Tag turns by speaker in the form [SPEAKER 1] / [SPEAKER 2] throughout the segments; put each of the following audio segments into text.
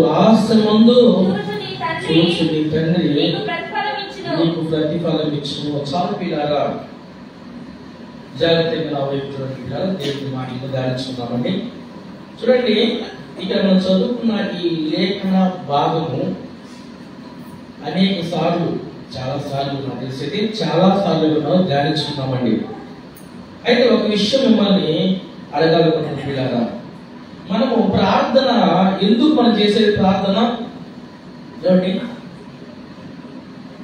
[SPEAKER 1] రహస్యమందు చూచు నీ తండ్రి నీకు ప్రతిఫలం ఇచ్చును. చాలు పిల్లారా, జాగ్రత్తగా నా వైపు దేవుని మాటలు ధ్యానించుకున్నామండి. చూడండి, ఇక్కడ మనం చదువుకున్న ఈ లేఖన భాగము అనేక సార్లు, చాలా సార్లు నాకు తెలిసేది చాలా సార్లు మనం ధ్యానించుకున్నామండి. అయితే ఒక విషయం మిమ్మల్ని అడగాలనుకుంటున్నాను పిల్లారా, మనము ప్రార్థన ఎందుకు మనం చేసేది? ప్రార్థన ఏమండి,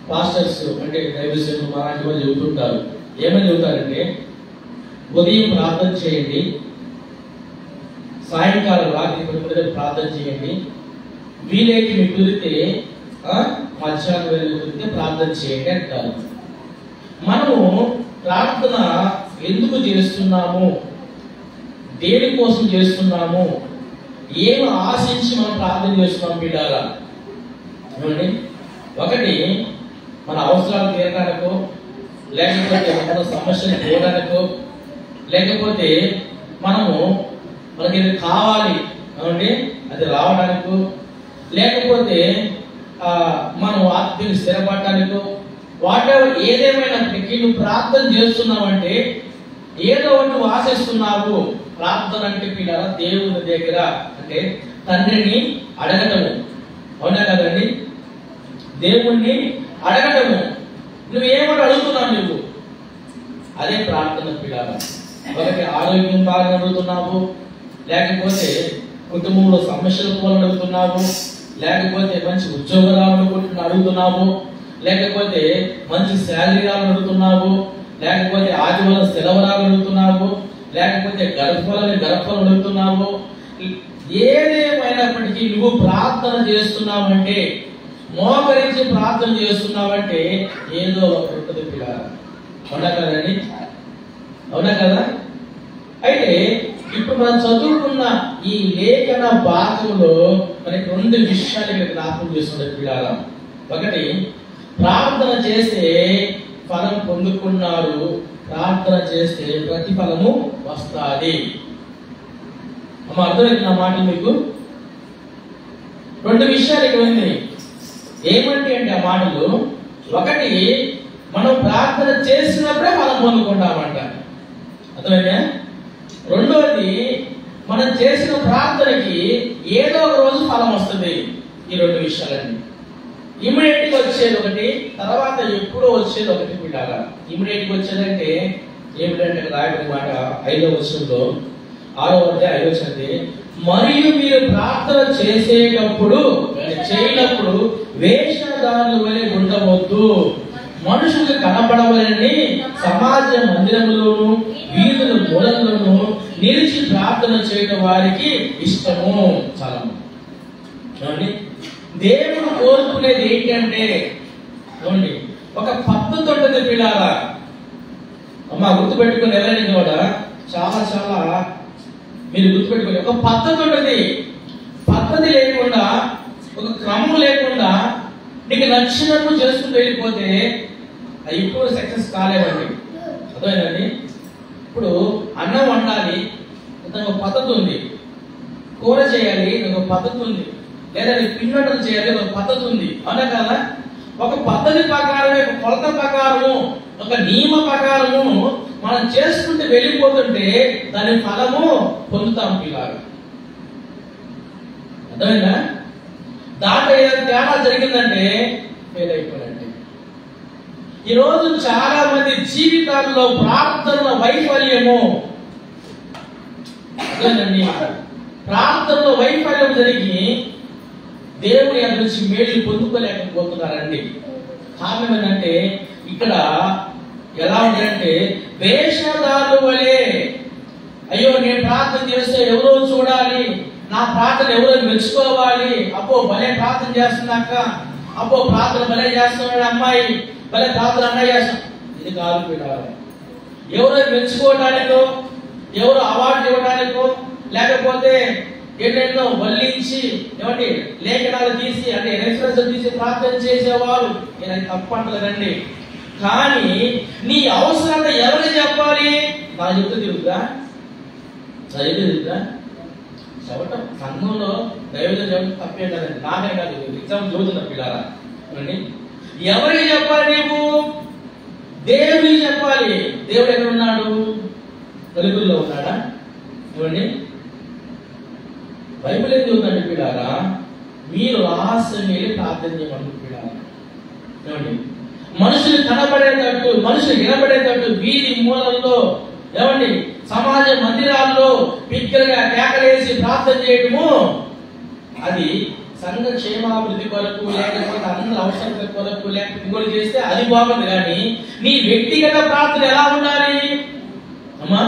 [SPEAKER 1] పాస్టర్స్ అంటే దైవసేవకులు అలాంటి వాళ్ళు చెబుతుంటారు. ఏమని చెబుతారంటే, ఉదయం ప్రార్థన చేయండి, సాయంకాలం రాత్రి పడుకునే ప్రార్థన చేయండి, వీలైతే మీకు కుదిరితే మధ్యాహ్నం వేళ కుదిరితే ప్రార్థన చేయండి అంటారు. మనము ప్రార్థన ఎందుకు చేస్తున్నాము, దేనికోసం చేస్తున్నాము, ఏమి ఆశించి మనం ప్రార్థన చేస్తున్నాం బిడ్డారా? ఏమండి, ఒకటి మన అవసరాలు తీరడానికో, లేకపోతే మన సమస్యలు తీరడానికో, లేకపోతే మనకి ఇది కావాలి ఏమండి అది రావడానికో, లేకపోతే మనం ఆత్మీయులు స్థిరపడటానికో, వాటెవర్ ఏదేమైనప్పటికీ నువ్వు ప్రార్థన చేస్తున్నావంటే ఏదో ఒకటి ఆశిస్తున్నావు. ప్రార్థన అంటే పిల్లల దేవుని దగ్గర అంటే తండ్రిని అడగటము, అవునా కదండి? దేవుణ్ణి అడగటము. నువ్వేమని అడుగుతున్నావు? నువ్వు అదే ప్రార్థన పిల్లల. ఒకటి ఆరోగ్యం బాగా అడుగుతున్నావు, లేకపోతే కుటుంబంలో సమస్యలు పోలని అడుగుతున్నావు, లేకపోతే మంచి ఉద్యోగం రావాలని అడుగుతున్నావు, లేకపోతే మంచి శాలరీ రావాలని అడుగుతున్నావు, లేకపోతే ఆదివారం సెలవు రావాలని అడుగుతున్నావు, లేకపోతే గర్భఫలం అడుగుతున్నావు. ఏదేమైనప్పటికీ నువ్వు ప్రార్థన చేస్తున్నావంటే, మోకరించి ప్రార్థన చేస్తున్నావంటే ఏదో ఒకటి ఉంటుంది పిల్లల. అవునా కదండి? అవునా కదా? అయితే ఇప్పుడు మనం చదువుకున్న ఈ లేఖన భాగంలో మనకి రెండు విషయాలు ఇక్కడ జ్ఞాపకం చేస్తున్నారు పిల్లల. ఒకటి, ప్రార్థన చేస్తే ఫలం పొందుకున్నారు, ప్రార్థన చేస్తే ప్రతిఫలము వస్తుంది. అర్థమైంది నా మాట మీకు? రెండు విషయాలు ఇక్కడ ఉంది. ఏమంటే అంటే ఆ మాటలు, ఒకటి మనం ప్రార్థన చేసినప్పుడే ఫలం పొందుకుంటామంట. అర్థమైందా? రెండవది, మనం చేసిన ప్రార్థనకి ఏదో ఒక రోజు ఫలం వస్తుంది. ఈ రెండు విషయాలన్నీ ఇమిడియట్ గా వచ్చేది ఒకటి, తర్వాత ఎప్పుడో వచ్చేది ఒకటి బిడ్డారా. ఇమిడియట్ గా వచ్చేదంటే ఏమిటంటే రాయడం మాట 5వ వచనంలో 6వ అధ్యాయం 5వ వచనం, మరియు మీరు ప్రార్థన చేయనప్పుడు వేషధారుల వలె ఉండవద్దు, మనుషులకు కనపడవలని సమాజ మందిరములోను వీధుల మూలలోను నిలిచి ప్రార్థన చేయడం వారికి ఇష్టము. చాలా దేవుడు కోరుకునేది ఏంటంటే ఒక పద్ధతి ఉంటుంది పిల్లారా. గుర్తుపెట్టుకుని వెళ్ళండి కూడా, చాలా చాలా మీరు గుర్తుపెట్టుకుని ఒక పద్ధతి ఉంటుంది. పద్ధతి లేకుండా, ఒక క్రమం లేకుండా నీకు నచ్చినట్టు చేసుకుని వెళ్ళిపోతే అది ఇప్పుడు సక్సెస్ కాలేవండి. అర్థమైందండి? ఇప్పుడు అన్నం వండాలి, దానికి ఒక పద్ధతి ఉంది. కూర చేయాలి, ఒక పద్ధతి ఉంది. లేదా పిండి చేయాలి, ఒక పద్ధతి ఉంది. అవునా కదా? ఒక పద్ధతి ప్రకారమే, ఒక కొలత ప్రకారము, ఒక నియమ ప్రకారము మనం చేసుకుంటూ వెళ్ళిపోతుంటే దాని ఫలము పొందుతాం పిల్లలు. అర్థమైందా? దాంట్లో ఏదైనా తేడా జరిగిందంటే ఫెయిల్ అయిపోయినట్టే. ఈరోజు చాలా మంది జీవితాల్లో ప్రార్థనల వైఫల్యము, ప్రార్థనలో వైఫల్యం జరిగి దేవుని నుంచి మేలు పొందుకోలేకపోతున్నారండి. కారణం ఏంటంటే ఇక్కడ ఎలా ఉందంటే, వేషధారుల వలె, అయ్యో నేను ప్రార్థన చేస్తే ఎవరో చూడాలి, నా ప్రార్థన ఎవరో మెచ్చుకోవాలి, అబ్బో భలే ప్రార్థన చేస్తున్నాక, అబ్బో ప్రార్థన భలే చేస్తున్నాడు అమ్మాయి, భలే ప్రార్థన అన్నయ్య చేస్తాం. ఇది కాదు పెట్టాలి. ఎవరో మెచ్చుకోవడానికో, ఎవరో అవార్డు ఇవ్వడానికో, లేకపోతే ఎన్నెన్నో వల్లించి ఏమంటే లేఖనాలు తీసి అంటే రెఫరెన్స్ తీసి ప్రార్థన చేసేవారు నేను తప్పంటలేదండి. కానీ నీ అవసరాన్ని ఎవరికి చెప్పాలి? నా చెప్తే తిరుగుతా, చదవటం సంఘంలో దైవజనం చదవటం తప్పే కదండి, నాకే కాదు, ఎగ్జామ్ చదువుతున్నా పిల్లారా అండి. ఎవరికి చెప్పాలి? నీవు దేవుడికి చెప్పాలి. దేవుడు ఎక్కడ ఉన్నాడు? వెలుగుల్లో ఉన్నాడా? ఏమండి, బైబిల్ ఏం చెబుతుందండి పిల్లారా? మీరు రహస్యం వెళ్ళి ప్రార్థన చేయమని పిల్లారా. ఏమండి, మనుషులు కనబడేటట్టు, మనుషులు వినబడేటట్టు వీధి మూలల్లో, ఏమండి, సమాజ మందిరాల్లో బిగ్గరగా కేకలేసి ప్రార్థన చేయటము అది సంఘ క్షేమాభివృద్ధి కొరకు, లేకపోతే అందరి అవసరాల కొరకు, లేకపోతే ఇంకోటి చేస్తే అది బాగుంది. కానీ నీ వ్యక్తిగత ప్రార్థన ఎలా ఉండాలి అమ్మా?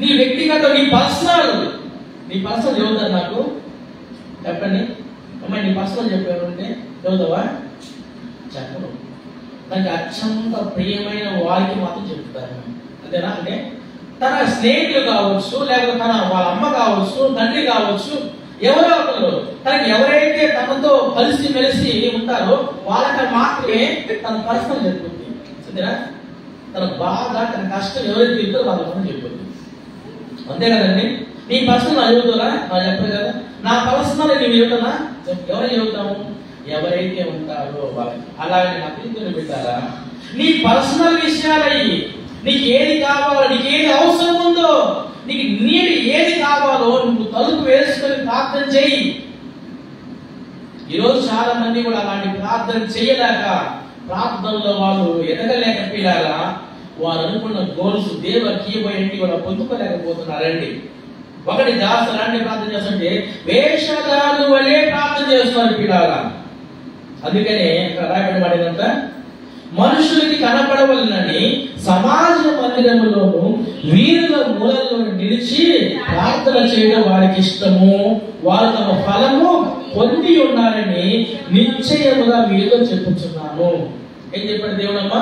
[SPEAKER 1] నీ వ్యక్తిగత, నీ పర్సనల్ చదువుతారు నాకు చెప్పండి అమ్మాయి. నీ పర్సనల్ చెప్పారంటే చదువుతావా? చెప్పను. దానికి అత్యంత ప్రియమైన వారికి మాత్రం చెప్తారు. అంతేనా? అంటే తన స్నేహితులు కావచ్చు, లేకపోతే వాళ్ళ అమ్మ కావచ్చు, తండ్రి కావచ్చు, ఎవరో ఒకరు తనకి ఎవరైతే తనతో కలిసి మెలిసి ఉంటారో వాళ్ళకి మాత్రమే తన పర్సనల్ చెప్పుకుంది. అంతేనా? తన బాధ, తన కష్టం ఎవరైతే తింటారో వాళ్ళకి చెప్పుకుంది. అంతే కదండి. నీ పర్సనల్ అడుగుతారా? వాళ్ళు చెప్పరు కదా. నా పర్సనల్ నేను చెబుతానా? ఎవరైనా చెబుతాము? ఎవరైతే ఉంటారో వాళ్ళకి. అలాగే నా పిల్లలు పెట్టారా? నీ పర్సనల్ విషయాలయ్యి, నీకు ఏది కావాలో, నీకు ఏది అవసరం ఉందో, నీకు నీరు ఏది కావాలో నువ్వు తలుపు వేసుకొని ప్రార్థన చేయి. ఈరోజు చాలా మంది కూడా అలాంటి ప్రార్థన చేయలేక, ప్రార్థనలో వాళ్ళు ఎదగలేక పిల్లారా, వారు అనుకున్న గోల్స్ దేవుడికి కూడా పొందుకోలేకపోతున్నారండి. ఒకటి జాస్తి అలాంటి ప్రార్థన చేస్తుంటే వేషధారుల వలె ప్రార్థన చేస్తున్నారు పిల్లారా. అందుకనే రాయబడి పడినంత మనుషులకి కనపడవలనని సమాజ మందిరములోను వీరుల మూలల్లో నిలిచి ప్రార్థన చేయడం వారికి ఇష్టము. వారు తమ ఫలము పొంది ఉన్నారని నిశ్చయముగా మీతో చెప్పుచున్నాను. ఏం చెప్పాడు దేవుడమ్మా?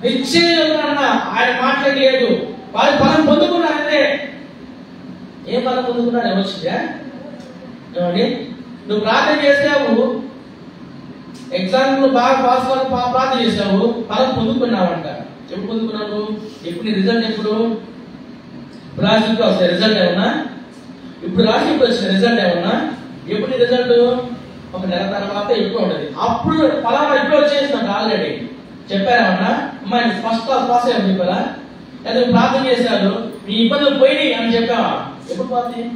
[SPEAKER 1] నిశ్చయంగా ఆయన మాట్లాడలేదు. వారి ఫలం పొందుకున్నారంటే ఏం ఫలం పొందుకున్నాడు? ఏమొచ్చిందా? ఏమండి, నువ్వు ప్రార్థన చేసావు, ఎగ్జామ్ బాగా పాస్ అవ్వాలి, ప్రార్థన చేసావు, ఫలం పొందుకున్నావంట. ఎప్పుడు పొందుకున్నావు? ఎప్పుడు నీ రిజల్ట్ ఎప్పుడు? ఇప్పుడు రాసినప్పుడు వస్తాయి రిజల్ట్ ఏమన్నా? ఇప్పుడు రాసినప్పుడు వచ్చిన రిజల్ట్ ఏమన్నా? ఎప్పుడు నీ రిజల్ట్? ఒక నెల తర్వాత ఎక్కువ ఉంటుంది. అప్పుడు ఫలం ఎప్పుడు వచ్చేసినట్టు ఆల్రెడీ చెప్పారేమన్నా? అమ్మాయి ఫస్ట్ క్లాస్ పాస్ అయ్యామని చెప్పారా? లేదా ప్రార్థన చేశారు, మీ ఇబ్బందులు పోయినాయి అని చెప్పావా? ఎప్పుడు పోతాయి?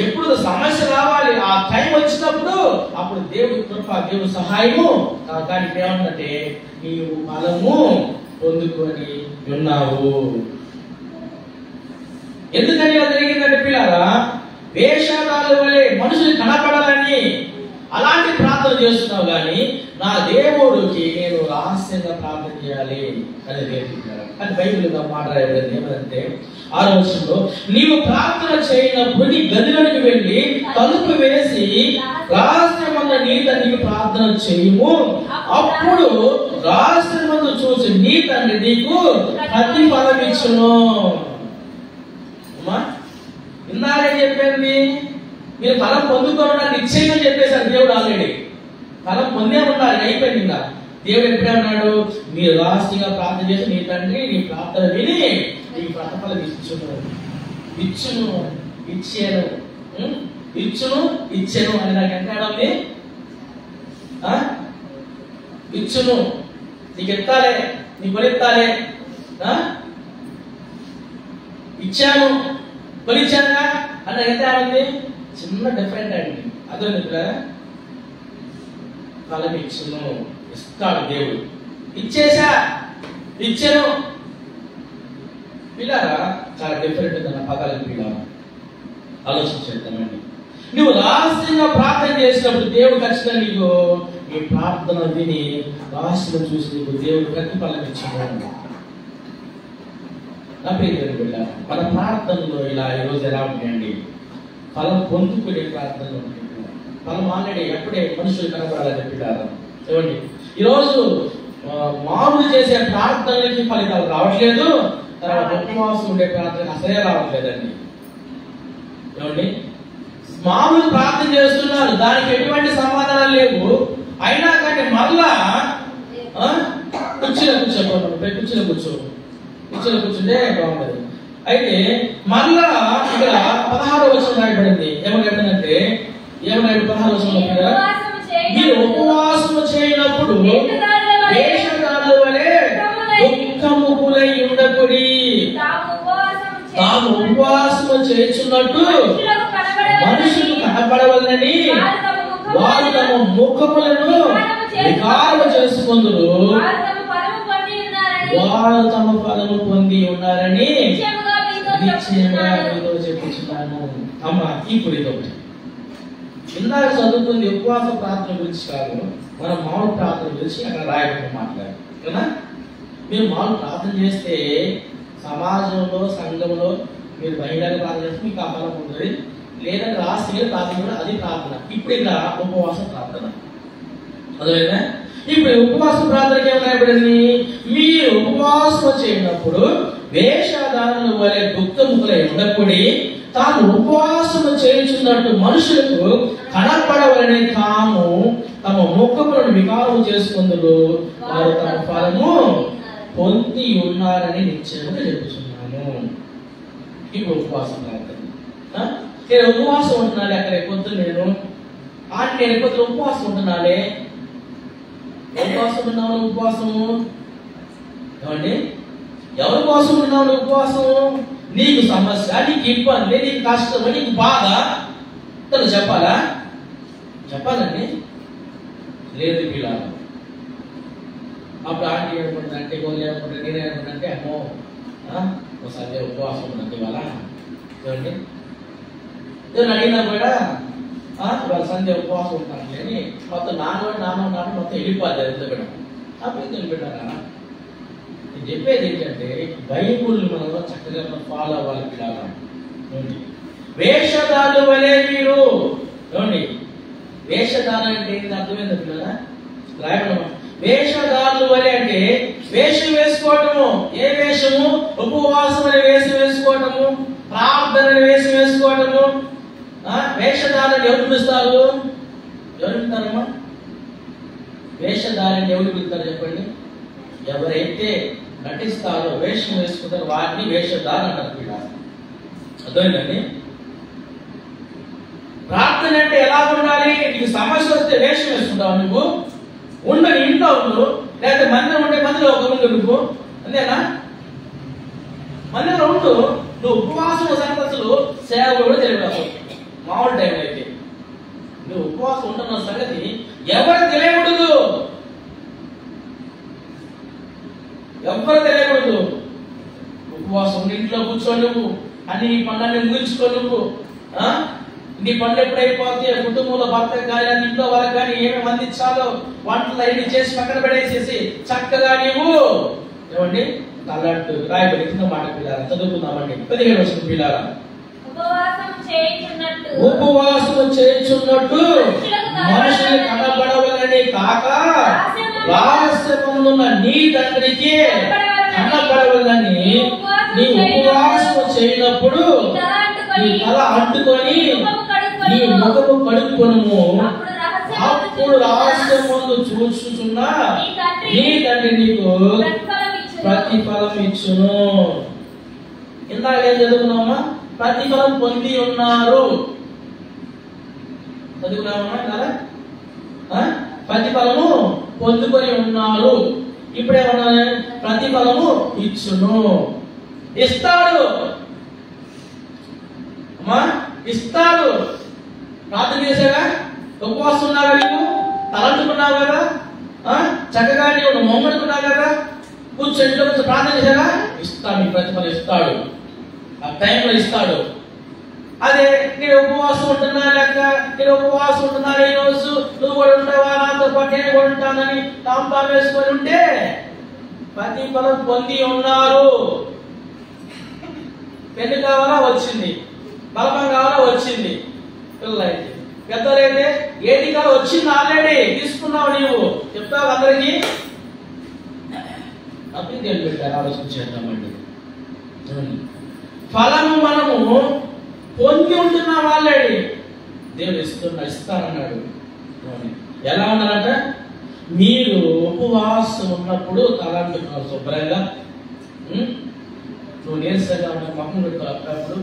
[SPEAKER 1] ఎప్పుడు సమస్య రావాలి, ఆ టైం వచ్చినప్పుడు అప్పుడు దేవుడి కృప, దేవుడి సహాయము. దానికి ఏమంటే నీవు ఫలము పొందుకొని ఉన్నావు. ఎందుకని ఇలా జరిగిందంటే పిల్లారా, వేషధారుల వలె మనుషులు కనపడాలని అలాంటి ప్రార్థన చేస్తున్నావు. కానీ నా దేవుడికి నేను రహస్యంగా ప్రార్థన చేయాలి అని నేర్పించారు. అని బైబిల్గా మాట్లాడేది ఏమంటే 6వ వచనంలో, నీవు ప్రార్థన చేయనప్పుడు నీ గదిలోకి వెళ్ళి తలుపు వేసి రహస్యమందు నీ తండ్రికి ప్రార్థన చేయము. అప్పుడు రహస్యమందు చూసి నీ తండ్రి నీకు ప్రతిఫలం ఇచ్చును. ఇందాకే చెప్పింది, మీరు ఫలం పొందుకోవడానికి నిశ్చయంగా చెప్పేశారు దేవుడు. ఆల్రెడీ ఫలం పొందే ఉన్నారు, అయిపోయింది. ఇంకా దేవుడు ఎప్పుడే ఉన్నాడు? మీరు రహస్యంగా ప్రార్థన చేసి నీ తండ్రి నీ ప్రార్థన విని నీకు ప్రతిఫలం ఇచ్చును. ఇచ్చాను అని నాకు ఎంత ఉంది? ఇచ్చును, నీకు ఎత్తాలే, నీ కొనిస్తాలే. ఇచ్చాను, కొనిచ్చానా అని ఎంత ఉంది? చిన్న డిఫరెంట్ అండి. అదే ఫలం ఇచ్చును, ఇస్తాడు దేవుడు. ఇచ్చాను పిల్లారా, చాలా డిఫరెంట్ తన పదాలు పిల్లారా. ఆలోచించేద్దామండి. నువ్వు రహస్యంగా ప్రార్థన చేసినప్పుడు దేవుడు ఖచ్చితంగా నీకు నీ ప్రార్థన విని రహస్యంగా చూసి నీకు దేవుడు ప్రతిఫలం ఇచ్చాడు. నా ప్రియమైన బిడ్డ, మన ప్రార్థనలో ఇలా ఈరోజు ఎలా ఉంటాయండి? ఫలం పొందుకునే ప్రార్థనలు ఉంటాయి. ఫలం ఆల్రెడీ ఎప్పుడే మనుషులు కనపడాలని చెప్పారు. ఏమండి, ఈరోజు మామూలు చేసే ప్రార్థనలకి ఫలితాలు రావట్లేదు. తర్వాత ఉపవాసం ఉండే ప్రార్థనకి అసలే రావట్లేదండి. ఏమండి, మామూలు ప్రార్థన చేస్తున్నారు, దానికి ఎటువంటి సమాధానాలు లేవు. అయినా కానీ మరలా కుర్చీలో కూర్చోండి, కూర్చోంటే బాగుంటుంది. అయితే మళ్ళా ఇక్కడ 16వ వచనం రాయబడింది. ఏమన్నాడంటే 16వ వచనంలో మీరు ఉపవాసము చేయనప్పుడు వేషధారుల వలె దుఃఖముకులై ఉండకుడి. తాము ఉపవాసము చేయుచున్నట్టు మనుషులు కనపడవలనని వారు తమ ముఖములను వికారము చేసుకొందురు. వారు తమ ఫలము పొంది ఉన్నారని నిశ్చయంగా మీతో చెప్పుచున్నాను. అమ్మ ఇప్పుడు ఇదొకటి. ఇందాక చదువుకుంది ఉపవాస ప్రార్థన గురించి కాదు, మనం మామూలు ప్రార్థన గురించి అక్కడ రాయడం మాట్లాడారు కదా. మీరు మామూలు ప్రార్థన చేస్తే సమాజంలో సంఘంలో మీరు బహిరంగ ప్రార్థన చేస్తే మీకు ఆ ఫలం ఉంటుంది. లేదంటే రాష్ట్రీయ ప్రార్థన కూడా అది ప్రార్థన. ఇప్పుడు ఇక్కడ ఉపవాస ప్రార్థన అదేనా. ఇప్పుడు ఉపవాస ప్రార్థనకి ఏం రాయబడింది? మీరు ఉపవాసం చేయనప్పుడు వేషధారుల వలె దుఃఖముకులై ఉండకుడి. తాము ఉపవాసము చేయుచున్నట్టు మనుషులకు కనపడవలని తాము తమ ముఖములను వికారము చేసుకుందురు. వారు తమ ఫలము పొంది ఉన్నారని నిశ్చయంగా చెప్పుచున్నాను. ఇప్పుడు ఉపవాసం ప్రార్థన. నేను ఉపవాసం ఉంటున్నాను. అక్కడ పొద్దున నేను పొద్దున ఉపవాసం ఉంటున్నానే. ఉపవాసం ఉన్నావు ఉపవాసము ఏమండి? ఎవరి కోసం ఉన్నావు ఉపవాసము? నీకు సమస్య, నీకు ఇబ్బంది, నీకు కష్టము, నీకు బాధ తను చెప్పాలండి. లేదు పిల్లలు. అప్పుడు ఆంటీ ఏమనుకుంటుందంటే గోళ్ళు ఏమనుకుంటే నేను ఏమనుకుంటే అమ్మో ఒకసారి ఉపవాసం ఉన్నది ఇవాళ చూడండి. నేను అడిగినా కూడా ఇవాళ సంధ్య ఉపవాసం ఉంటాను అని మొత్తం నాన్న మొత్తం వెళ్ళిపోద్ది. ఎంత పెట్టడం అప్పుడు ఎందుకు పెట్టారా? నేను చెప్పేది ఏంటంటే బైబుల్ మనం చక్కగా ఫాలో అవ్వాలి పిల్లలు. వేషధారుల వలె మీరు చూడండి. వేషధారణ అంటే ఏంటి అర్థమైంది పిల్లరా? రాయడం వేషధారుల వలె అంటే వేషం వేసుకోవటము. ఏ వేషము? ఉపవాసం అనే వేషం వేసుకోవటము, ప్రార్థన అనే వేషం వేసుకోవటము. వేషధారణ ఎవరు పిలుస్తారు? ఎవరు పిలుస్తారమ్మా? వేషధారణ ఎవరు పిలుస్తారు చెప్పండి? ఎవరైతే నటిస్తారో వేషం వేసుకుంటారో వారిని వేషధారణ అంటారు. అర్థమైందండి? ప్రార్థన అంటే ఎలా ఉండాలి? నీకు సమస్య వస్తే వేషం వేసుకుంటావు నువ్వు. ఉండని ఇంట్లో ఉండు, లేకపోతే మందిరం ఉంటే మందిలో ఒక ఉండు నువ్వు. అంతేనా? మందిరంలో ఉండు. నువ్వు ఉపవాసం సంగతులు సేవలు కూడా తెలియదు. మామూలు టైం అయితే నువ్వు ఉపవాసం ఉంటున్న సంగతి ఎవరు తెలియకూడదు. ఉపవాసం ఇంట్లో కూర్చో నువ్వు. అన్ని నీ పనులన్నీ ముగించుకో నువ్వు. నీ పనులు ఎప్పుడైపోతే కుటుంబంలో భర్త కానీ ఇంట్లో వాళ్ళకి కానీ ఏమేమి అందించాలో వంటలు అన్ని చేసి పక్కన పడేసేసి చక్కగా నీవు ఏమండి తల్లట్టు రాయబడి కింద మాట పిల్లారా చదువుకుందామండి. 15వ వచనం పిల్లారా. ఉపవాసము చేయుచున్నట్టు మనుషులు కనబడవలని కాక రహస్యమందున్న నీ తండ్రికి కనబడవలని నీ ఉపవాసము చేయనప్పుడు నీ తల అంటుకొని నీ ముఖము కడుక్కొనుము. అప్పుడు రహస్యమందు చూచుచున్న నీ తండ్రి నీకు ప్రతిఫలం ఇచ్చును. ఇందాక ఏం చదువుకున్నామా? ప్రతిఫలం పొంది ఉన్నారు. చదువుకున్నామా కదా? ప్రతిఫలము పొందుకొని ఉన్నారు. ఇప్పుడేమన్నా ప్రతిఫలము ఇచ్చును. ఇస్తాడు అమ్మా, ఇస్తాడు. ప్రార్థన చేసాగా, ఉపవాసం ఉన్నావా, నీవు తలంటుకున్నావు కదా, చక్కగా నీవు మొమ్మడుకున్నావు కదా, కూర్చొని ఇంట్లో కొంచెం ప్రార్థన చేసాగా, ఇస్తాడు. నీ ప్రతిఫలం ఇస్తాడు. ఆ టైంలో ఇస్తాడు. అదే నేను ఉపవాసం ఉంటున్నా లేక నేను ఉపవాసం ఉంటున్నా ఈ రోజు నువ్వు కూడా ఉంటావా నాతో పాటు నేను కూడా ఉంటానని తాంపా వేసుకొని ఉంటే ప్రతిఫలం పొంది ఉన్నారు. పెళ్లి కావాలా వచ్చింది, బలపం కావాలా వచ్చింది, పిల్లలైతే పెద్దలైతే ఏది కావాలో వచ్చింది, ఆల్రెడీ తీసుకున్నావు. నీవు చెప్తావు అందరికి. అప్పుడు తెలిపెట్టారు. ఆలోచన చేద్దామండి. ఫలము మనము పొంది ఉంటున్న వాళ్ళేడి దేవుడు ఇస్తానన్నాడు. ఎలా ఉన్నారంట? మీరు ఉపవాసం ఉన్నప్పుడు తలంటున్నారు శుభ్రంగా. నువ్వు నీరసంగా ఉన్న మొహం అప్పుడు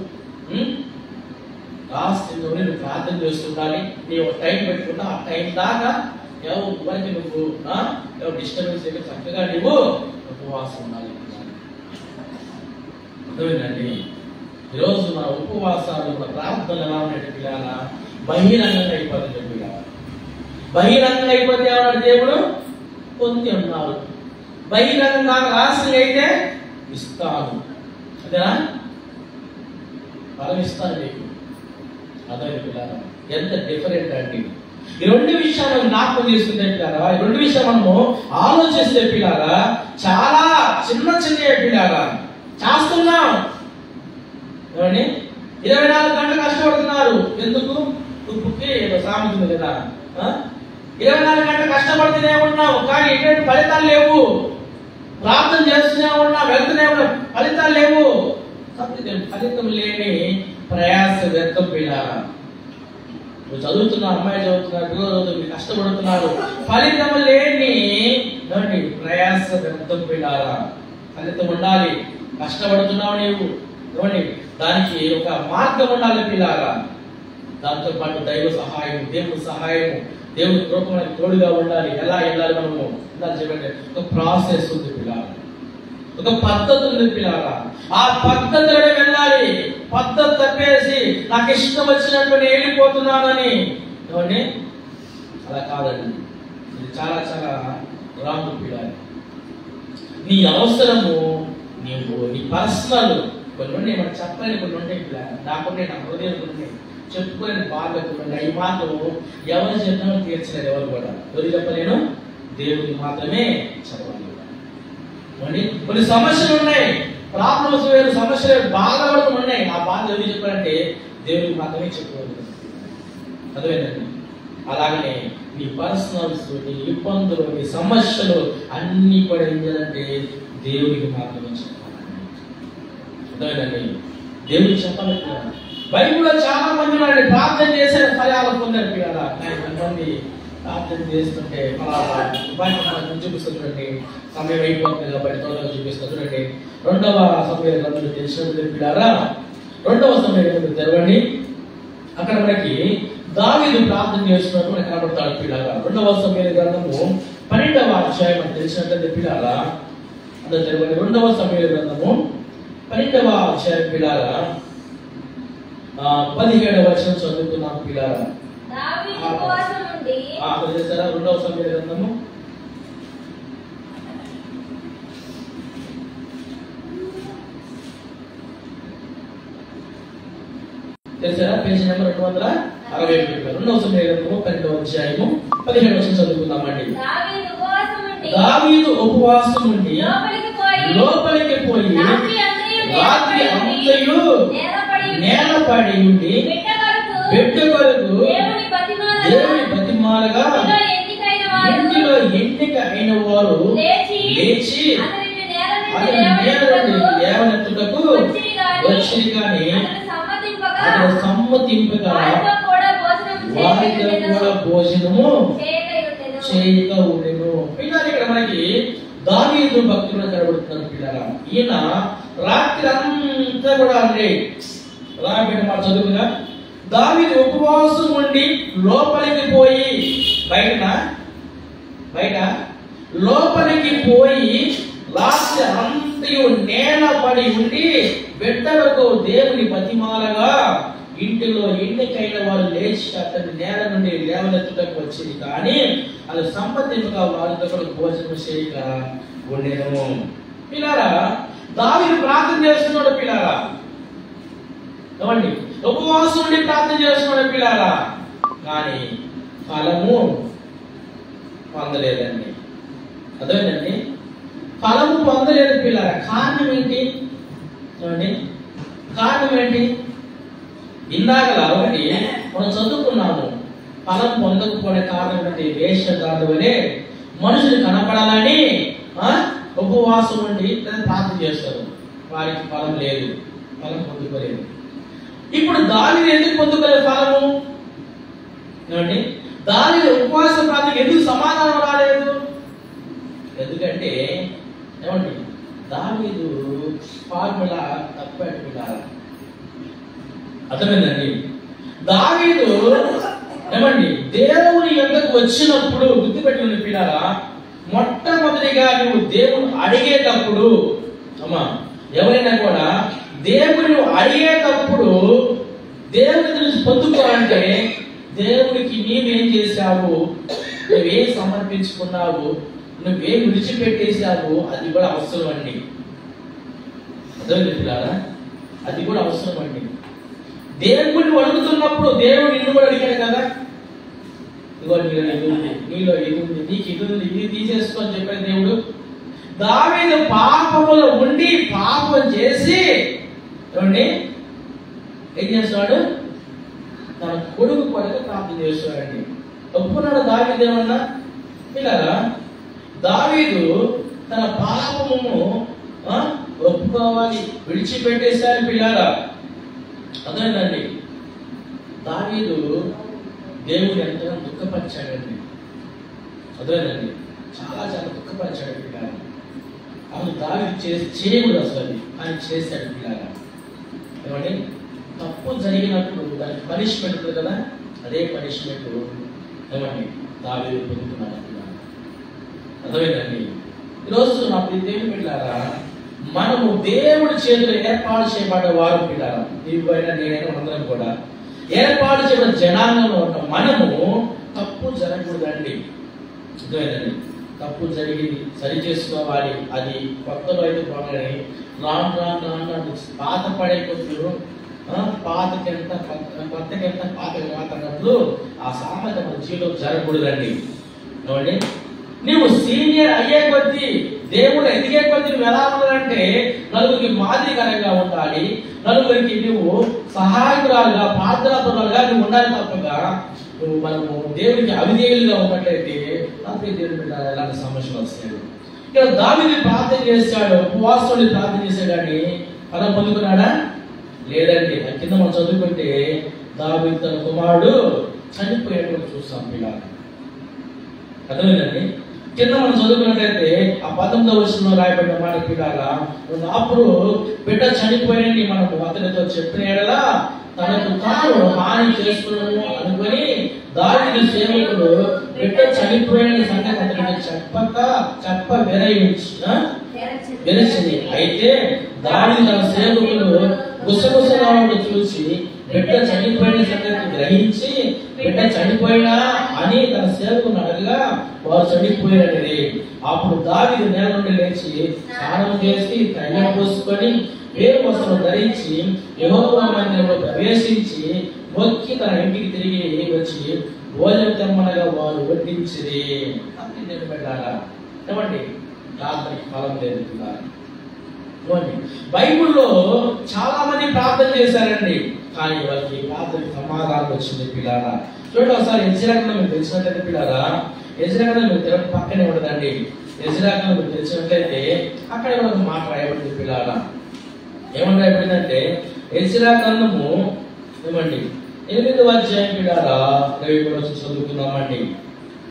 [SPEAKER 1] రాస్తుందని నువ్వు ప్రార్థన చేస్తుండాలి. నీ ఒక టైం పెట్టుకుంటా, ఆ టైం దాకా ఎవరికి నువ్వు ఎవరు డిస్టర్బెన్స్ లేక చక్కగా నువ్వు ఉపవాసం ఉండాలి. అర్థమైందండి? ఈరోజు మన ఉపవాసాలు మన ప్రార్థనలు ఎలా ఉన్నట్టు పిల్లల బహిరంగంగా అయిపోతుంది. పిల్లల బహిరంగంగా అయిపోతే ఏమన్నాడు దేవుడు? పొంది ఉన్నారు. బహిరంగంగా రాసి అయితే ఇస్తాను, అదేనా? ఫలం ఇస్తాను నీకు. అదే పిల్లల ఎంత డిఫరెంట్ అండి. ఈ రెండు విషయాలు జ్ఞాపకం చేసుకుంటే పిల్లారా, ఈ రెండు విషయాలు మనము ఆలోచిస్తే పిల్లారా చాలా చిన్న పిల్లారా చేస్తున్నాం. 24 గంటలు కష్టపడుతున్నారు. ఎందుకు? ఉప్పుకి ఏదో సామెత ఉంది కదా, 24 గంటలు కష్టపడుతూనే ఉన్నావు కానీ ఎటువంటి ఫలితాలు లేవు. ప్రార్థన చేస్తూనే ఉన్నాం, వెళ్తూనే ఉన్నాం, ఫలితాలు లేవు. ఫలితం లేని ప్రయాస వ్యర్థం పిల్లారా. నువ్వు చదువుతున్నావు, అమ్మాయి చదువుతున్నారు, పిల్లలు చదువుతున్నారు, కష్టపడుతున్నారు, ఫలితం లేని ప్రయాస వ్యర్థం పిల్లారా. ఫలితం ఉండాలి. కష్టపడుతున్నావు నీవు, దానికి ఒక మార్గం ఉండాలి పిల్లారా. దాంతో పాటు దైవ సహాయం, దేవుడి సహాయం, దేవుడి కృప మనకి తోడుగా ఉండాలి. ఎలా వెళ్ళాలి మనము చెప్పండి. ఒక ప్రాసెస్ ఉంది పిల్లారా, ఒక పద్ధతి ఉంది పిల్లారా. ఆ పద్ధతిలో వెళ్ళాలి. పద్ధతి తప్పేసి నాకు ఇష్టం వచ్చినట్టు నేను వెళ్ళిపోతున్నానని అలా కాదండి. ఇది చాలా చాలా రాంగ్ పిల్లాలి. నీ అవసరము, నీ పర్సనల్ కొన్ని ఉన్నాయి, మనకు చెప్పలేని కొన్ని ఉంటాయి పిల్లాలి. నాకుండే నా హృదయం ఉన్నాయి, చెప్పుకోలేని బాధ్యతలు ఉన్నాయి. ఈ మాత్రం ఎవరు చెప్పినా తీర్చలేదు. ఎవరు కూడా ఎవరు చెప్పలేను, దేవుడికి మాత్రమే చెప్పాలి. కొన్ని సమస్యలు ఉన్నాయి, ప్రాబ్లమ్స్ వేరు, సమస్యలు బాధపడుతూ ఉన్నాయి. ఆ బాధ ఎవరు చెప్పాలంటే దేవుడికి మాత్రమే చెప్పుకోవాలి. అదేనండి. అలాగనే నీ పర్సనల్స్, నీ ఇబ్బందులు, నీ సమస్యలు అన్ని కూడా ఏం చేయాలంటే దేవుడికి మాత్రమే చెప్పాలండి. అదేనండి, దేవుడికి చెప్పాలి. బైబిల్లో చాలా మంది ఉన్నారండి ప్రార్థన చేసే ఫలాలు పొందారు పిల్లలా. కొంతమంది ప్రార్థన చేస్తుంటే ఫలాలు చూపిస్తుందండి. సమయం అయిపోతుంది కాబట్టి త్వరగా చూపిస్తుందండి. 2వ సమయ గ్రంథం తెలిసినట్టు పిల్లారా, 2వ సమయ గ్రంథం తెరవండి. అక్కడ మనకి దావీదు ప్రార్థన చేస్తున్నట్టు మనకి కనబడతాడు పిల్లారా. 2వ సమయ గ్రంథము 12వ అధ్యాయం మనకు తెలిసినట్లయితే పిల్లారా, అందరూ తెరవండి. 2వ సమయ గ్రంథము 12వ అధ్యాయం పిల్లారా, 17వ వచనం చదువుతున్నాం పిల్లారా. చేస్తారా? 2వ సమయ గ్రంథము పేజీ నెంబర్ 260. 2వ సమయ గ్రంథము 12వ అధ్యాయము 17వ వచనం చదువుకుందామండి. దావీదు ఉపవాసం ఉండి లోపలికి పోయి రాత్రి అంతయు నేలపడి ఉండి బిడ్డ కొరకు దేవుని బతిమాలగా ఇంటిలో ఎన్నిక అయిన వారు లేచి అతని నేల నుండి లేవనెత్తుటకు వచ్చింది కానీ అతను సమ్మతింపగా వారితో కూడా భోజనము చేయక ఉండెను. పిల్లలు ఇక్కడ మనకి దావీదు భక్తులు కనబడుతున్నారు పిల్లరా. ఈయన రాత్రి అంతా కూడా అంటే రాబిడ్డ మాట చదువుగా దావీదు ఉపవాసం ఉండి లోపలికి పోయి బయట లోపలికి పోయి రాత్రి అంతయు నేల పడి ఉండి బిడ్డలకు దేవుని బతిమాలగా ఇంటిలో ఎన్నికైన వారు లేచి అతని నేల నుండి లేవనెత్తుటకు వచ్చింది కానీ అది సంపత్తిగా వారితో కూడా భోజనం చేయక ఉండేను. పిల్లారా, దావీదు ప్రార్థన చేస్తున్నాడు పిల్లారా. ఏమండి, ఉపవాసం ఉండి ప్రార్థన చేస్తున్నాడు పిల్లారా, కానీ ఫలము పొందలేదండి. అదేనండి, ఫలము పొందలేదు పిల్లారా. కారణం ఏంటి? చూడండి, కారణం ఏంటి? ఇందాకలా ఒకటి మనం చదువుకున్నాము. ఫలం పొందకపోవడే కారణం ఏంటి? వేషధారులు వలె మనుషులు కనపడాలని ఉపవాసం ఉండి ప్రార్థన చేస్తారు, వారికి ఫలం లేదు, ఫలం పొందుకోలేదు. ఇప్పుడు దావీదు ఎందుకు పొందుకోలేదు ఫలము? ఏమండి, దావీదు ఉపవాస ప్రార్థన ఎందుకు సమాధానం రాలేదు? ఎందుకంటే ఏమండి, దావీదు ఫార్ములా తప్పాడు పిల్లారా. అర్థమైందండి? దావీదు ఏమండి దేవుని యొద్దకు వచ్చినప్పుడు గుర్తుపెట్టుకుని పిల్లారా, మొట్టమొదటిగా నువ్వు దేవుని అడిగేటప్పుడు అమ్మా ఎవరైనా కూడా దేవుని అడిగేటప్పుడు దేవుని గురించి పొందుకోవాలంటే దేవునికి నీవేం చేశావు, నువ్వేం సమర్పించుకున్నావు, నువ్వేం విడిచిపెట్టేశావు, అది కూడా అవసరం అండి. అర్థమైంది పిల్లారా? అది కూడా అవసరం అండి. దేవుడిని అడుగుతున్నప్పుడు దేవుడు నిన్ను కూడా అడిగాడు కదా, ఇదిగో నీలో ఇది ఉంది, నీకు ఇది ఉంది, ఇది తీసేసుకో అని చెప్పాడు దేవుడు. దావీదు పాపములో ఉండి పాపం చేసి ఏమండి ఏం చేస్తాడు? తన కొడుకు కొరకు ప్రార్థన చేస్తాడండి. ఒప్పుకున్నాడు దావీదు ఏమన్నా పిల్లరా? దావీదు తన పాపమును ఒప్పుకోవాలి, విడిచిపెట్టేశారు పిల్లారా. అదేనండి దావీదు దేవుడు ఎంతగా దుఃఖపరిచాడండి. అదేనండి చాలా చాలా దుఃఖపరిచాడు పిల్లారా. అవును దావీదు చేయకూడదు అసలు అది, ఆయన చేశాడు పిల్లారా. ఏమండి తప్పు జరిగినప్పుడు దానికి పనిష్మెంట్ ఉంటుంది కదా, అదే పనిష్మెంట్ ఏమండి దావీదు పొందుతున్నాడు పిల్లారా. అర్థమైందండి? ఈరోజు నా దేవుని పిల్లారా, మనము దేవుడి చేతులు ఏర్పాటు చేయబడ్డ వారు పిల్లారా. నీవైనా నేనైనా అందరం కూడా ఏర్పాటు చేయబడిన జనాంగంలో ఉన్న మనము తప్పు జరగకూడదండి. అర్థమైందండి? తప్పు జరిగింది సరి చేసుకోవాలి. అది కొత్తలో అయితే బాగుంది, రాను పాత పడే కొద్దు పాతకెంత కొత్తకెంత పాత మాట్లాడినప్పుడు ఆ సామెత మన జీవితంలో జరగకూడదండి. ఏమండి నువ్వు సీనియర్ అయ్యే కొద్దీ దేవుడు ఎదిగే కొద్దీ నువ్వు ఎలా ఉండాలంటే నలుగురికి మాదిరికరంగా ఉండాలి, నలుగురికి నువ్వు సహాయకురాలుగా ప్రార్థనాపరులుగా నువ్వు ఉండాలి తప్పగా నువ్వు మనము దేవుడికి అవిధేయులుగా ఉన్నట్లయితే అప్పుడు దేవుడు పెట్టాలి ఎలాంటి సమస్యలు వస్తాయి. ఇక్కడ దావీదు ప్రార్థన చేశాడు, ఉపవాసుని ప్రార్థన చేశాడని ఫలం పొందుకున్నాడా? లేదండి. కింద మనం చదువుకుంటే దావీదు తన కుమారుడు చనిపోయేటువంటి చూస్తాం పిల్లలు. అర్థమైందండి? కింద మనం చదువుకున్నట్లయితే ఆ 19వ వచనంలో రాయబడిన మాట పిల్లారా, అప్పుడు బిడ్డ చనిపోయినని మనము అతనితో చెప్పిన ఎడలా తనకు తాను హాని చేసుకున్నాము అనుకుని దావీదు సేవకుడు బిడ్డ చనిపోయిన సంగతి అతనికి చెప్ప వెరచింది. అయితే దావీదు తన సేవకులు గుసగుసలాడు చూసి బిడ్డ చనిపోయిన సంగతి గ్రహించి బిడ్డ చనిపోయినా అని తన సేవకుని అడగగా వారు చనిపోయినది. అప్పుడు దావీదు నేల నుండి లేచి స్నానం చేసి తైలం పోసుకొని వేరు వస్త్రం ధరించి యెహోవా మందిరంలో ప్రవేశించి మొక్కి తన ఇంటికి తిరిగి వచ్చి భోజనం తెమ్మనగా వారు వడ్డించిరి. నేను పెట్టాలా ఏమండి? ప్రార్థనకి ఫలం లేదు. బైబుల్లో చాలా మంది ప్రార్థన చేశారండి, కానీ వాళ్ళకి ప్రార్థనకి సమాధానం వచ్చింది పిల్లారా. చూడండి ఒకసారి యెజ్రాగ్రంథం మీకు తెలిసినట్లయితే పిల్లారా, యెజ్రాగ్రంథం మీకు తెర పక్కనే ఉండదండి. యెజ్రాగ్రంథం మీకు తెలిసినట్లయితే అక్కడ ఒక మాట రాయబడింది పిల్లారా. ఏమని రాయబడిందంటే యెజ్రాగ్రంథము ఏమండి 8వ అధ్యాయం పిల్లారా 23వ వచనం చదువుకుందామండి.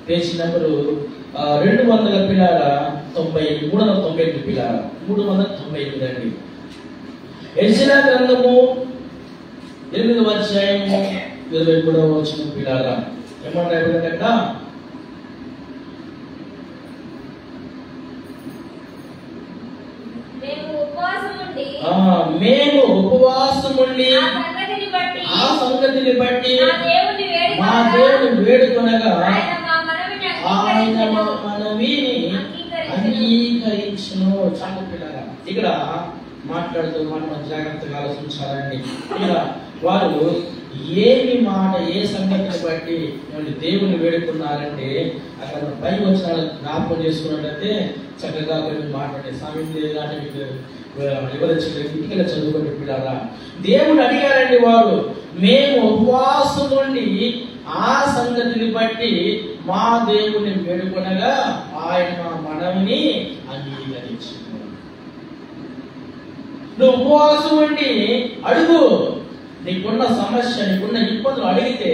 [SPEAKER 1] పేజీ నెంబరు 200 పిల్లారా 98 398 పిల్లారా 398 అండి. యెజ్రాగ్రంథము 8వ అధ్యాయము 23వ వచనం పిల్లారా ఏమంటారు? మేము ఉపవాసం ఉండి ఆ సంగతిని బట్టి మా దేవుని వేడుకొనగా ఆయన మనవిని అంగీకరించును. చాలా పిల్లరా ఇక్కడ మాట్లాడుతూ మనం జాగ్రత్తగా ఆలోచించాలండి. ఇక్కడ వారు ఏమి మాట ఏ సంగతిని బట్టి దేవుని వేడుకున్నారంటే అక్కడ పై వచ్చిన జ్ఞాపకం చేసుకున్నట్లయితే చక్కగా కొన్ని మాట్లాడే సమయం లేదు అంటే మీకు ఇంటికి చదువుకుని పిల్లరా దేవుడు అడిగారండి. వారు మేము ఉపవాసం నుండి ఆ సంగతిని బట్టి మా దేవుని వేడుకొనగా ఆయన మా మనవిని అంగీకరించు. నువ్వు ఉపవాసం ఉండి అడుగు, నీకున్న సమస్య నీకున్న ఇబ్బందులు అడిగితే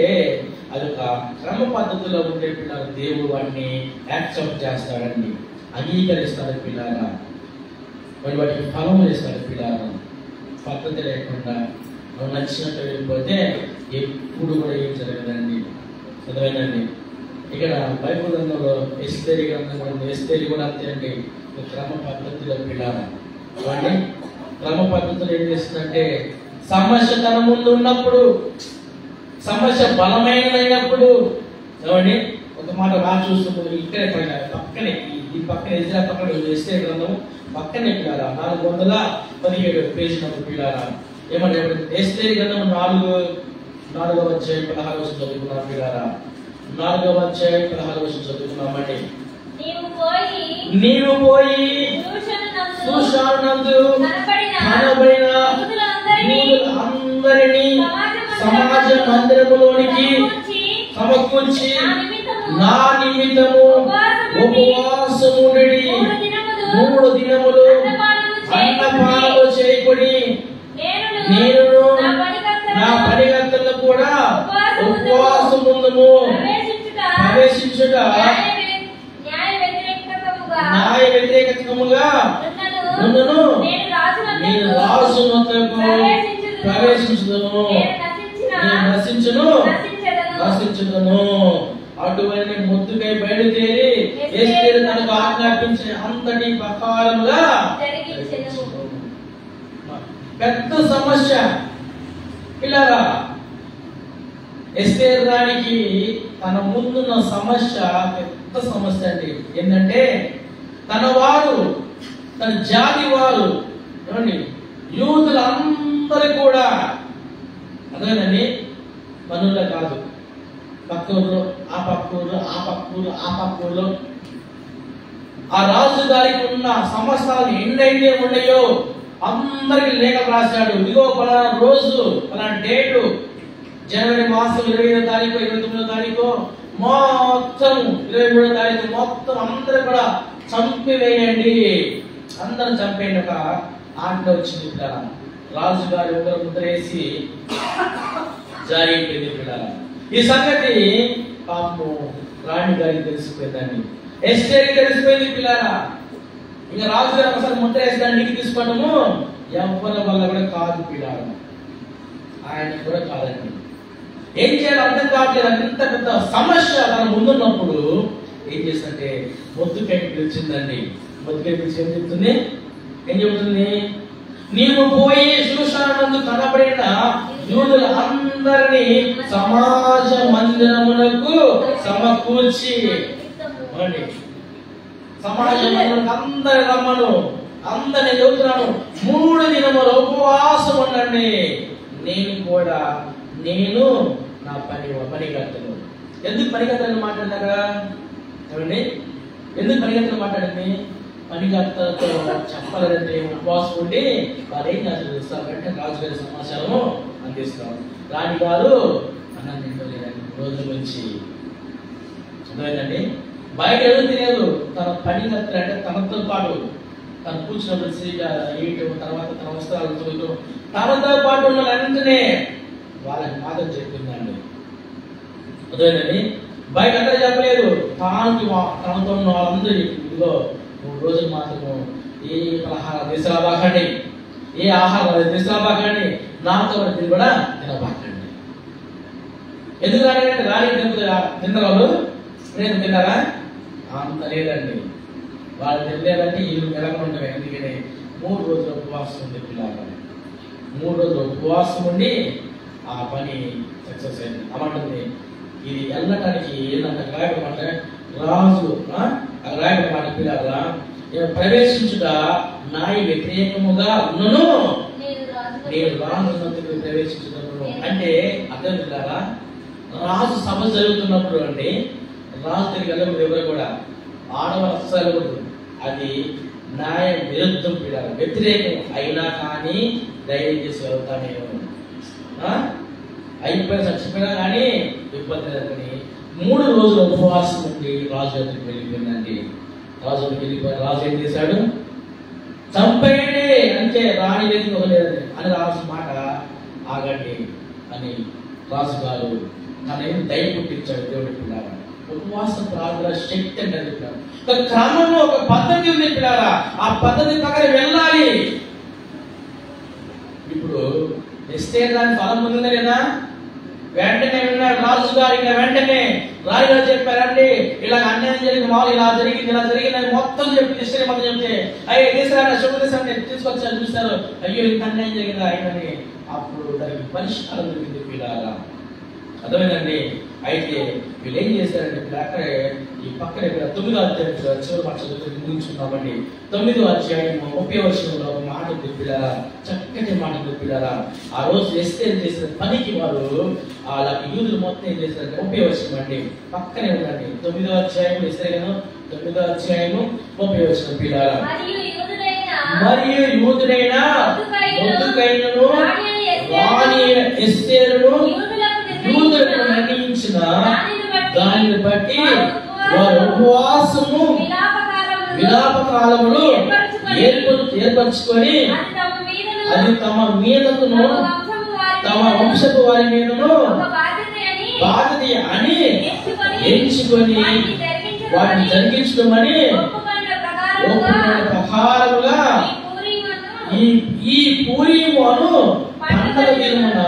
[SPEAKER 1] అది ఒక క్రమ పద్ధతిలో ఉండే పిల్లలు దేవుడు వాటిని యాక్సెప్ట్ చేస్తాడండి, అంగీకరిస్తాడు పిల్లరా. వాటికి ఫలములు ఇస్తాడు పిల్లలు. పద్ధతి లేకుండా మనం నచ్చినట్టు వెళ్ళిపోతే ఎప్పుడు కూడా ఏం జరగదండి. చదవనండి. ఇక్కడ బైబిల్ గ్రంథంలో ఎస్తేరి గ్రంథం కూడా ఎస్తేరి కూడా అంతే అండి. క్రమ పద్ధతిలో పిల్లలు వాడిని క్రమ పద్ధతులు ఏం చేస్తుందంటే సమస్య తన ముందు ఉన్నప్పుడు, సమస్య బలమైనప్పుడు ఏమండి ఒక మాట బాగా చూస్తున్నప్పుడు ఇక్కడే పక్కనే ఈ పక్కన ఎజ్రా పక్కన ఎస్తేరి గ్రంథం పక్కనే పిల్లారా 417 పేజీ నంబర్ పిల్లారా ఏమంటే ఎస్తేరి గ్రంథం 4వ అధ్యాయం 16వ వచనం చదువుకున్నాం పిల్లారా. 4వ అధ్యాయం 16వ వచనం చదువుకున్నామండి. నీవు పోయి సూషానునందు కనబడిన యూదులందరినీ సమాజ మందిరములోనికి సమకూర్చి నా నిమిత్తము ఉపవాసముండి 3 దినములు అన్నపానము చేయకుడి. నేను నా పనిగత్తలను కూడా ఉపవాసముందుము. ప్రవేశించుట న్యాయ వ్యతిరేకముగా నన్ను నేను రాజు వద్దకు ప్రవేశించుదును, నేను నశించును. అటువంటి ముద్దుకై బయలుదేరి ఎస్తేరు తనకు ఆజ్ఞాపించిన అంతటి ప్రకారముగా పెద్ద సమస్య పిల్లరా. ఎస్తేరు రాణికి తన ముందున్న సమస్య పెద్ద సమస్య అండి. ఏంటంటే తన వారు, తన జాతి వారు ఏమండి యూదులందరూ కూడా అదేనండి మనుల కాదు, పక్కూరు ఆ పక్కూరు ఆ పక్కూరు ఆ పక్కూరు ఆ రాజు గారికి ఉన్న సమస్యలు ఎన్నైతే ఉన్నాయో అందరికి లేఖ రాశాడు. ఇదిగో పలానా రోజు పలానా డేటు జనవరి మాసం 25వ తారీఖు 29వ తారీఖు మొత్తం 23వ తారీఖు మొత్తం అందరూ కూడా చంపివేయండి, అందరూ చంపేయండి ఒక ఆజ్ఞ వచ్చింది పిల్లల. రాజు గారి ఒకరు ముద్ర వేసి జారీ అయిపోయింది పిల్లల. ఈ సంగతి పాపం రాణి గారికి తెలిసిపోయిందండి, ఎస్తేరుకి తెలిసిపోయింది పిల్లల. ఇంకా రాజు గారు ఒకసారి ముద్ర వేసి దాన్ని ఇంటికి తీసుకోవడము ఎవరి వల్ల కూడా కాదు పిల్లల, ఆయన కూడా కాదండి. ఏం చేయాలి అర్థం కావట్లేదు. అంత పెద్ద సమస్య తన ముందున్నప్పుడు ఏం చేస్తుంటే మొద్దుకై పిలిచిందండి. మొద్దుకై పిలిచి ఏం చెప్తుంది? నీవు పోయి సూషానునందు కనబడిన యూదులందరినీ సమాజ మందిరమునకు సమకూర్చి, సమాజ మందిరానికి అందరి రమ్మను, అందరిని చెబుతున్నాను 3 దినములు ఉపవాసం ఉండండి. నేను నా పనిగత్తలు. ఎందుకు పనిగత్తలు మాట్లాడినారా ఏమండి? ఎందుకు పనిగత్తలు మాట్లాడింది? పనిగత్తలతో చెప్పాలంటే ఉపవాసం ఉండి వారు ఏం చేస్తారు అంటే రాజుగారి సమాచారము అందిస్తాం. రాణి గారు అన్నం తింటలేదండి రోజు నుంచి. అర్థమైందండి? బయట ఎవరు తెలియదు. తన పనిగత్తలు అంటే తనతో పాటు తను కూర్చున్నప్పుడు తర్వాత తన వస్త్రాలు తనతో పాటు ఉన్న వెంటనే వాళ్ళకి మాత్రం చెప్పిందండి. అదేనండి బయట అంతా చెప్పలేదు. తనతో ఉన్న వాళ్ళందరూ ఇదిగో 3 రోజులు మాత్రము ఏ పలహార తీసుకురాబాకండి, ఏ ఆహారం తీసుకురాబాకండి, నాతో కూడా తినబాకండి. ఎందుకు రాడంటే రాణి తిన్నవాళ్ళు నేను తిన్నారా? అంత లేదండి. వాళ్ళు తినలేదంటే ఇల్లు నెలకొంటాం. ఎందుకని 3 రోజులు ఉపవాసం ఉంది పిల్లలు. 3 రోజులు ఉపవాసం ఉండి ఆ పని సక్సెస్ అయింది అమ్మంటుంది. ఇది వెళ్ళటానికి ఏంటంటే రాయబడమంటే రాజు రాయబడమాట పిల్లరా ప్రవేశించుట న్యాయ వ్యతిరేకముగా ఉన్నను, నేను రాజు ప్రవేశించున్నాను అంటే అర్థం పిల్లరా. రాజు సభ జరుగుతున్నప్పుడు అండి రాజు తిరిగి వెళ్ళకూడదు, ఎవరు కూడా ఆడవాళ్ళు వెళ్ళకూడదు. అది న్యాయ విరుద్ధం పిల్లలు, వ్యతిరేకం అయినా కానీ ధైర్యం చేసి వెళ్తానే అయిపోయిన చచ్చిపోయినా కానీ ఇబ్బంది లేదని 3 రోజులు ఉపవాసం ఉండి రాజు దగ్గరికి వెళ్ళిపోయిందండి. రాజు దగ్గరికి వెళ్ళిపోయి రాజు ఏం చేశాడు? చంపేయండి అంటే రాణి లేదు వదలేదని అని రాజు మాట ఆగండి అని రాజు గారు తన ఏం దయ పుట్టించాడు దేవుడి పిల్లలు. ఉపవాస ప్రార్థన శక్తి అంటే చెప్పారు. ఒక క్రమము, ఒక పద్ధతి ఉంది పిల్లారా. ఆ పద్ధతి ప్రకారం వెళ్ళాలి. ఇప్పుడు ఎస్తేర్ దాని ఫలం పొందింది కదా. వెంటనే విన్నాడు రాజు గారు. ఇంకా వెంటనే రాజుగారు చెప్పారండి, ఇలా అన్యాయం జరిగింది, మామూలు ఇలా జరిగింది అని మొత్తం చెప్పి ఎస్తేర్ మొత్తం చెప్తే, అయ్యే తీసుకురా శుభ్రదేశాన్ని తీసుకొచ్చారు. చూస్తారు, అయ్యో ఇంత అన్యాయం జరిగింది ఆయనని. అప్పుడు దానికి పరిష్కారం దొరికింది పిల్లారా. అర్థమైందండి. అయితే వీళ్ళు ఏం చేశారంటే అక్కడే ఈ పక్కనే 9వ అధ్యాయం చివరి మాట చదువుకుందామండి. 9వ అధ్యాయం 30వ వచనంలో ఒక మాట పిల్లారా, చక్కటి మాట పిల్లారా. ఆ రోజు ఎస్తేర్ చేసిన పనికి వారు అలా యూదులు మొత్తం ఏం చేశారంటే 30వ వచనం అండి, పక్కనే ఉండండి. 9వ అధ్యాయం ఎస్తేర్ 9వ అధ్యాయము 30వ వచనం పిల్లారా. మరియు యూదుడైన మొర్దెకైను రాణి ఎస్తేరును యూదులకు నిర్ణయించిన దానిని బట్టి వారు ఉపవాసము విలాపకాలములు ఏర్పరచుకొని అది తమ మీదను తమ వంశపు వారి మీదను బాధ్యత అని ఎంచుకొని వాటిని జరిగించడమని ప్రకారముగా ఈ పూరీము అను పండగ దినమున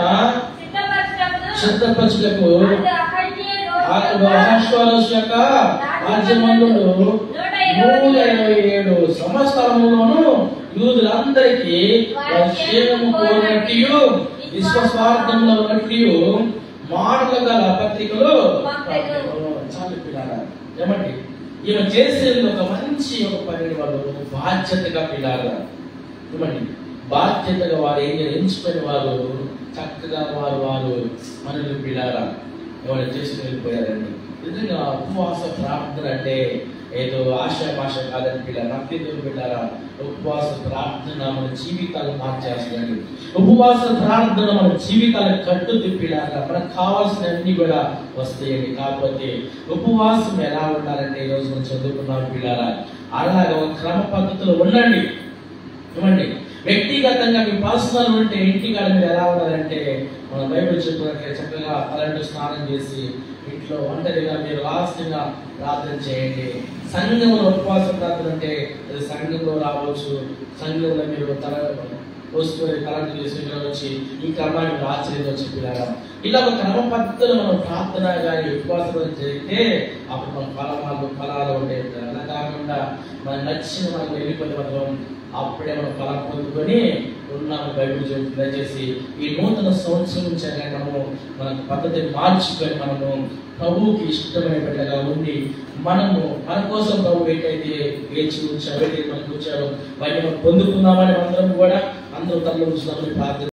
[SPEAKER 1] సిద్ధపరచుటకు అహష్వేరోషు యొక్క రాజ్యమందుడు 127 సంవత్సరములోను యూదులందరికీ క్షేమము కోరినట్టు విశ్వస్వార్థంలో ఉన్నట్టు మాటలు గల పత్రికలు ఏమండి. ఈమె చేసేది ఒక మంచి ఒక పని. వాళ్ళు బాధ్యతగా పిల్లారా ఏమండి, బాధ్యతగా వారు ఏం ఎంచుకుని వారు చక్కగా వారు మనల్ని పిల్లారా ఎవరు చేసుకుని వెళ్ళిపోయారండి. నిజంగా ఉపవాస ప్రార్థన అంటే ఏదో ఆశాపాష కాదని పిల్లలు నక్కిందుకు పిల్లారా. ఉపవాస ప్రార్థన మన జీవితాలు మార్చేస్తుందండి. ఉపవాస ప్రార్థన మన జీవితాలను కట్టు తిప్పిలాగా మనకు కావాల్సిన అన్ని కూడా వస్తాయండి. కాకపోతే ఉపవాసం ఎలా ఉండాలంటే ఈరోజు మనం చదువుకున్నాం పిల్లారా, అలాగా ఒక క్రమ పద్ధతిలో ఉండండి. ఏమండి, వ్యక్తిగతంగా మీ పర్సనల్ ఉంటే ఇంటికాడ మీరు ఎలా ఉండాలంటే మన బైబిల్ చెప్పినట్లే చక్కగా తలంటూ స్నానం చేసి ఇంట్లో ఒంటరిగా మీరు రహస్యంగా ప్రార్థన చేయండి. సంఘంలో ఉపవాస ప్రార్థన అంటే అది సంఘంలో రావచ్చు. సంఘంలో మీరు తల పోసుకొని తలంటు చేసుకుని వచ్చి ఈ క్రమాన్ని మీరు ఆచరించవచ్చు పిల్లగా. ఇలా ఒక క్రమ పద్ధతులు మనం ప్రార్థన కానీ ఉపవాసం చేస్తే అప్పుడు మన ఫలాలు ఉంటాయి. అలా కాకుండా మనకు నచ్చిన మనకు వెళ్ళిపోతే మనం అప్పుడే మనం ఫలం పొందుకొని ఉన్నాము. బైబిల్ చెబుతుంది. దయచేసి ఈ నూతన సంవత్సరం నుంచి మనము మన పద్ధతిని మార్చుకొని మనము ప్రభువుకి ఇష్టమైన బిడ్డగా ఉండి మనము మన కోసం ప్రభు ఏదైతే వేచి ఉంచారో మనకు వచ్చారో వాటిని మనం పొందుకుందామని అందరం కూడా అందరూ తరలి ఉంచుదామని ప్రార్థన